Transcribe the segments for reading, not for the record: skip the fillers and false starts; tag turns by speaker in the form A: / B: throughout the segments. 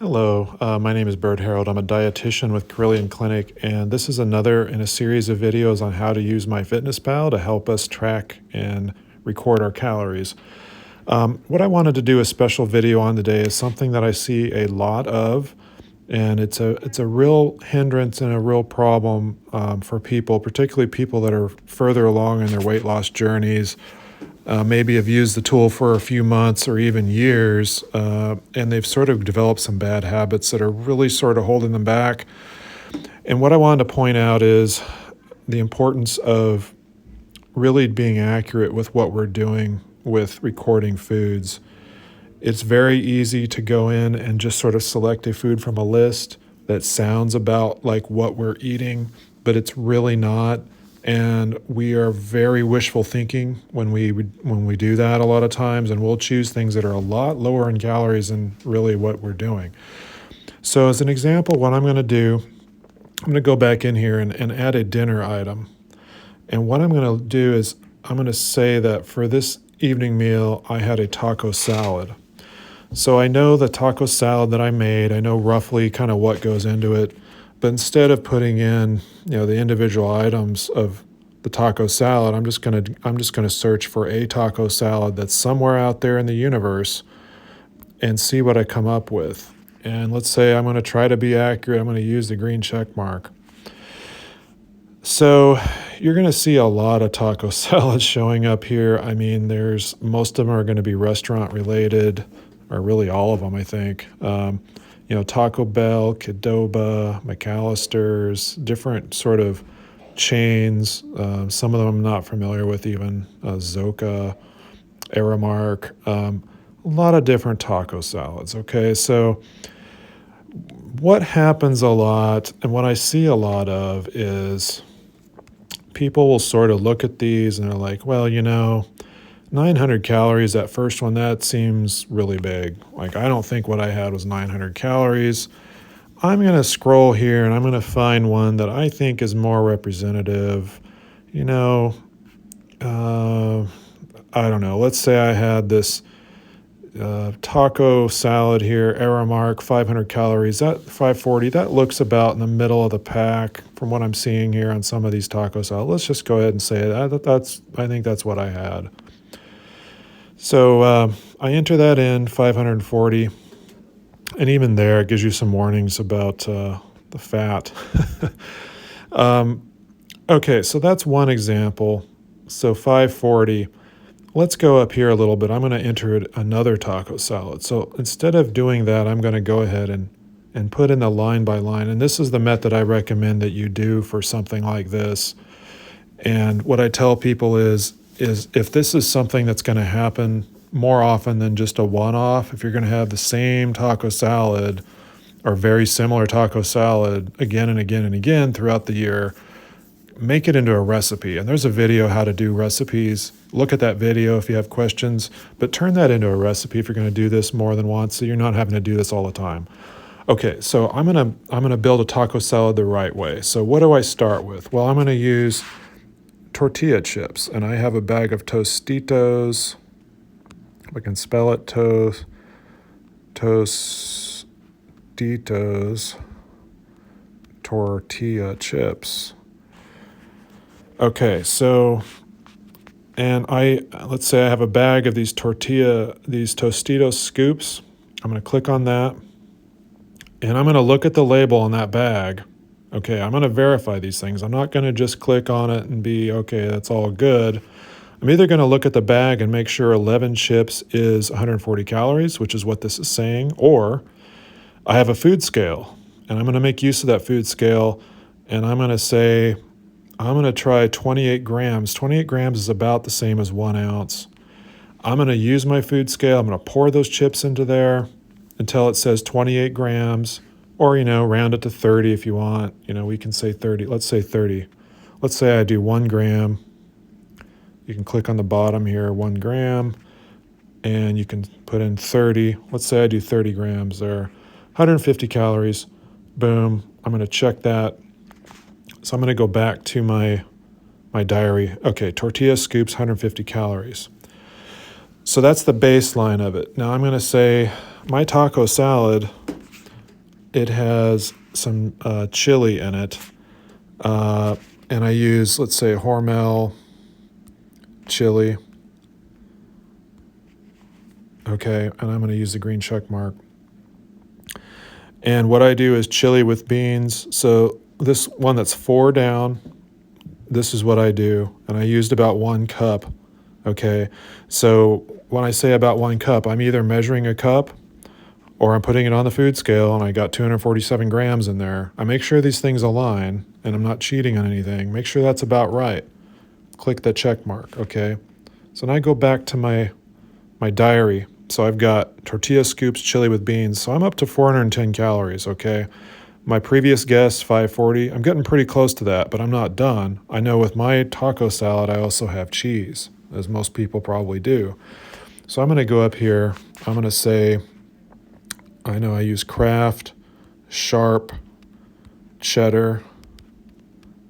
A: Hello, my name is Bert Herald. I'm a dietitian with Carilion Clinic, and this is another in a series of videos on how to use MyFitnessPal to help us track and record our calories. What I wanted to do a special video on today is something that I see a lot of, and it's a real hindrance and a real problem for people, particularly people that are further along in their weight loss journeys. Maybe have used the tool for a few months or even years, and they've sort of developed some bad habits that are really sort of holding them back. And what I wanted to point out is the importance of really being accurate with what we're doing with recording foods. It's very easy to go in and just sort of select a food from a list that sounds about like what we're eating, but it's really not. And we are very wishful thinking when we do that a lot of times, and we'll choose things that are a lot lower in calories than really what we're doing. So as an example, what I'm going to do, I'm going to go back in here and add a dinner item. And what I'm going to do is I'm going to say that for this evening meal, I had a taco salad. So I know the taco salad that I made, I know roughly kind of what goes into it. But instead of putting in, the individual items of the taco salad, I'm just gonna search for a taco salad that's somewhere out there in the universe and see what I come up with. And let's say I'm gonna try to be accurate. I'm gonna use the green check mark. So you're gonna see a lot of taco salads showing up here. I mean, most of them are gonna be restaurant related, or really all of them, I think. Taco Bell, Qdoba, McAllister's, different sort of chains. Some of them I'm not familiar with, even Zoka, Aramark. A lot of different taco salads, okay? So what happens a lot, and what I see a lot of, is people will sort of look at these and they're like, well, 900 calories, that first one, that seems really big. Like, I don't think what I had was 900 calories. I'm going to scroll here and I'm going to find one that I think is more representative. I don't know. Let's say I had this taco salad here, Aramark, 500 calories, that 540, that looks about in the middle of the pack from what I'm seeing here on some of these taco salads. Let's just go ahead and say that. I think that's what I had. So I enter that in, 540, and even there it gives you some warnings about the fat. Okay, so that's one example. So 540. Let's go up here a little bit. I'm going to enter another taco salad. So instead of doing that, I'm going to go ahead and put in the line by line. And this is the method I recommend that you do for something like this. And what I tell people is if this is something that's going to happen more often than just a one-off, if you're going to have the same taco salad or very similar taco salad again and again and again throughout the year, make it into a recipe. And there's a video how to do recipes. Look at that video if you have questions, but turn that into a recipe if you're going to do this more than once, so you're not having to do this all the time. Okay, so I'm gonna build a taco salad the right way. So what do I start with? Well, I'm going to use tortilla chips, and I have a bag of Tostitos. If I can spell it, Tostitos tortilla chips. Okay, so, and let's say I have a bag of these Tostitos scoops. I'm going to click on that, and I'm going to look at the label on that bag. Okay, I'm going to verify these things. I'm not going to just click on it and be, okay, that's all good. I'm either going to look at the bag and make sure 11 chips is 140 calories, which is what this is saying, or I have a food scale, and I'm going to make use of that food scale, and I'm going to say, I'm going to try 28 grams. 28 grams is about the same as 1 ounce. I'm going to use my food scale. I'm going to pour those chips into there until it says 28 grams, or, round it to 30 if you want. We can say 30. Let's say 30. Let's say I do 1 gram. You can click on the bottom here, 1 gram, and you can put in 30. Let's say I do 30 grams there. 150 calories. Boom. I'm going to check that. So I'm going to go back to my diary. Okay, tortilla scoops, 150 calories. So that's the baseline of it. Now I'm going to say my taco salad it has some chili in it. And I use, let's say, Hormel chili. Okay, and I'm going to use the green check mark. And what I do is chili with beans. So this one that's 4 down, this is what I do. And I used about 1 cup. Okay, so when I say about 1 cup, I'm either measuring a cup or I'm putting it on the food scale and I got 247 grams in there. I make sure these things align and I'm not cheating on anything. Make sure that's about right. Click the check mark, okay? So now I go back to my diary. So I've got tortilla scoops, chili with beans. So I'm up to 410 calories, okay? My previous guess, 540. I'm getting pretty close to that, but I'm not done. I know with my taco salad, I also have cheese, as most people probably do. So I'm going to go up here. I'm going to say, I know I use Kraft, Sharp, cheddar,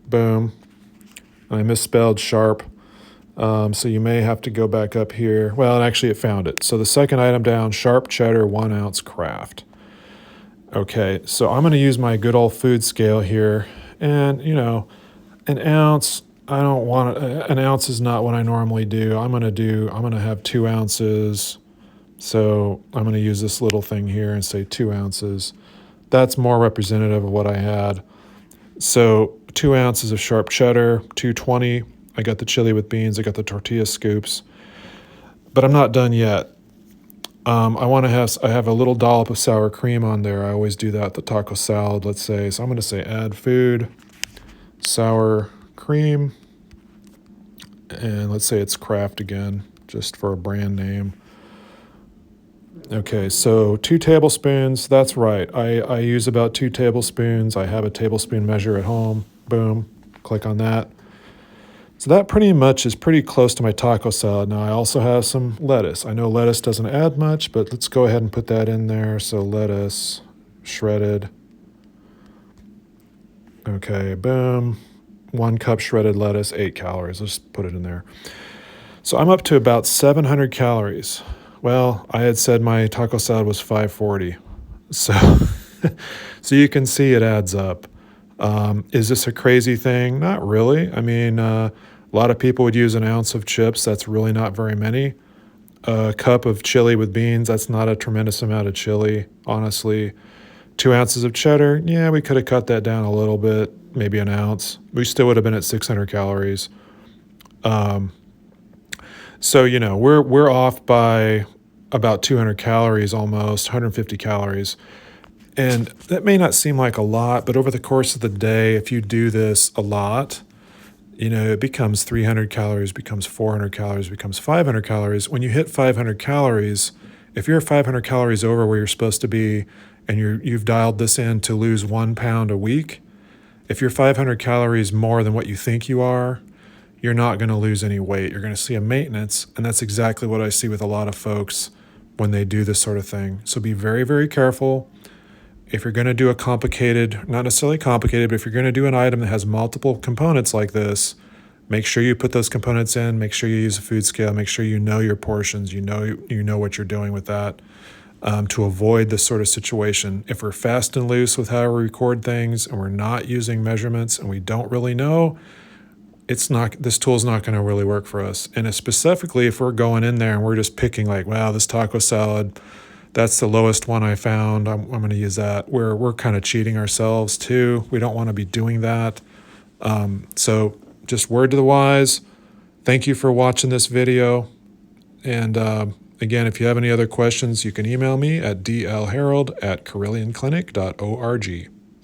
A: boom. I misspelled Sharp. So you may have to go back up here. Well, actually it found it. So the second item down, Sharp cheddar, 1 ounce Kraft. Okay, so I'm going to use my good old food scale here. And, you know, an ounce, I don't want an ounce is not what I normally do. I'm going to have 2 ounces. So I'm going to use this little thing here and say 2 ounces. That's more representative of what I had. So 2 ounces of Sharp cheddar, 220. I got the chili with beans. I got the tortilla scoops. But I'm not done yet. I have a little dollop of sour cream on there. I always do that, the taco salad, let's say. So I'm going to say add food, sour cream, and let's say it's Kraft again, just for a brand name. Okay, so 2 tablespoons, that's right. I use about 2 tablespoons. I have a tablespoon measure at home. Boom, click on that. So that pretty much is pretty close to my taco salad. Now I also have some lettuce. I know lettuce doesn't add much, but let's go ahead and put that in there. So lettuce, shredded. Okay, boom. 1 cup shredded lettuce, 8 calories. Let's put it in there. So I'm up to about 700 calories. Well, I had said my taco salad was 540. So, so you can see it adds up. Is this a crazy thing? Not really. I mean, a lot of people would use an ounce of chips. That's really not very many. A cup of chili with beans, that's not a tremendous amount of chili, honestly. 2 ounces of cheddar, yeah, we could have cut that down a little bit, maybe an ounce. We still would have been at 600 calories. So, you know, we're off by about 200 calories almost, 150 calories. And that may not seem like a lot, but over the course of the day, if you do this a lot, you know, it becomes 300 calories, becomes 400 calories, becomes 500 calories. When you hit 500 calories, if you're 500 calories over where you're supposed to be and you've dialed this in to lose 1 pound a week, if you're 500 calories more than what you think you are, you're not going to lose any weight. You're going to see a maintenance, and that's exactly what I see with a lot of folks when they do this sort of thing. So be very, very careful. If you're going to do a complicated, not necessarily complicated, but if you're going to do an item that has multiple components like this, make sure you put those components in, make sure you use a food scale, make sure you know your portions, you know what you're doing with that, to avoid this sort of situation. If we're fast and loose with how we record things and we're not using measurements and we don't really know, this tool's not going to really work for us. And specifically if we're going in there and we're just picking like, wow, this taco salad, that's the lowest one I found, I'm going to use that. We're kind of cheating ourselves too. We don't want to be doing that. So just word to the wise, thank you for watching this video. And again, if you have any other questions, you can email me at dlherald@carilionclinic.org.